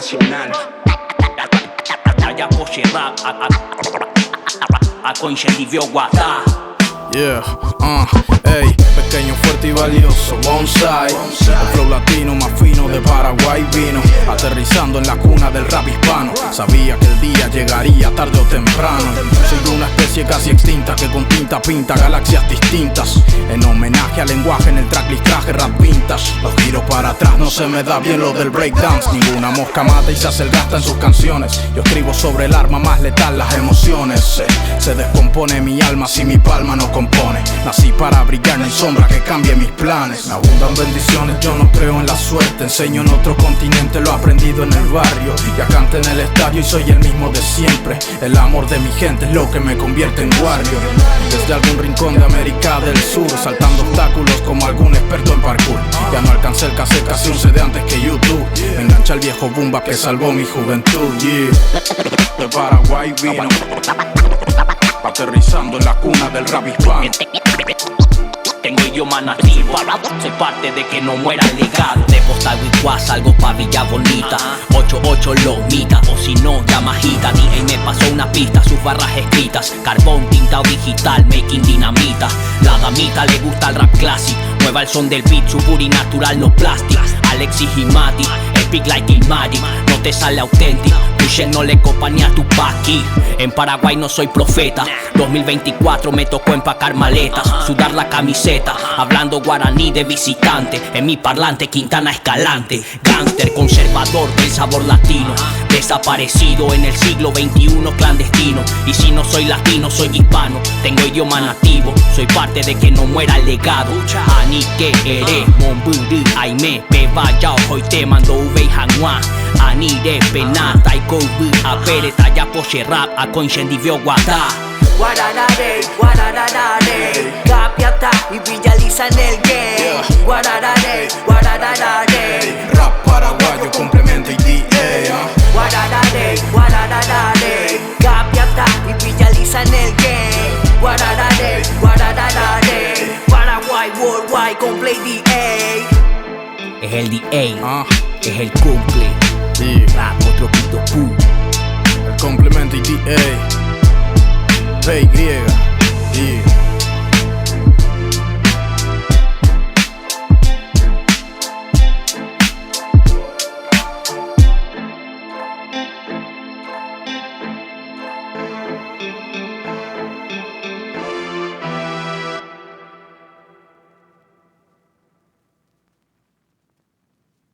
nacional. Ya Poche Rap a coincidir Guatá. Yeah, ey, pequeño, fuerte y valioso, bonsai. El flow latino más fino de Paraguay vino, aterrizando en la cuna del rap hispano. Sabía que el día llegaría tarde o temprano. Soy de una especie casi extinta que con tinta pinta galaxias distintas. En homenaje al lenguaje en el tracklist traje rap vintage. Los giros para atrás, no se me da bien lo del breakdance. Ninguna mosca mata y se hace el gasta en sus canciones. Yo escribo sobre el arma más letal, las emociones. Se descompone mi alma si mi palma no compone. Nací para brillar, no hay sombra que cambie mis planes. Me abundan bendiciones, yo no creo en la suerte. Enseño en otro continente, lo aprendido en el barrio. Ya canté en el estadio y soy el mismo de siempre. El amor de mi gente es lo que me convierte en warrior. Desde algún rincón de América del Sur, saltando obstáculos como algún experto en parkour. Ya no alcancé el cassette, casi un CD antes que YouTube. Me engancha el viejo Bumba que salvó mi juventud, yeah. De Paraguay vino, aterrizando en la cuna del rap hispano. Tengo idioma nativo, soy parte de que no muera el legado. De Postal Guiguá salgo pa' Villa Bonita, 88 Lomita, o si no, Yamajita. DJ me pasó una pista, sus barras escritas. Carbón, tinta o digital, making dinamita. La damita le gusta el rap clásico, mueva el son del beat, su booty natural, no plástico. Alexis y Mati, speak like Ilmatic, no te sale auténtico. Pushen no le copa ni a tu paqui. En Paraguay no soy profeta, 2024 me tocó empacar maletas, sudar la camiseta, hablando guaraní de visitante. En mi parlante Quintana Escalante, gangster conservador del sabor latino, desaparecido en el siglo XXI clandestino. Y si no soy latino, soy hispano, tengo idioma nativo, soy parte de que no muera el legado. Ani que eres, Monburu, Aime, Bebaya, hoy te mando Ube Hanwa. Ani de pena, Taiko, Apere, Taya Poche Rap, a coincidir Guatá. Guararare, guararare, Capiatá y Villaliza en el game. Guararare, guararare, rap paraguayo, complemento y DA. Guararare, guararare, Capiatá y Villaliza en el game. Guararare, guararare, Paraguay, worldwide, complete DA. Es el DA, es el cumple. Rap, otro pito el complemento y DA. P griega.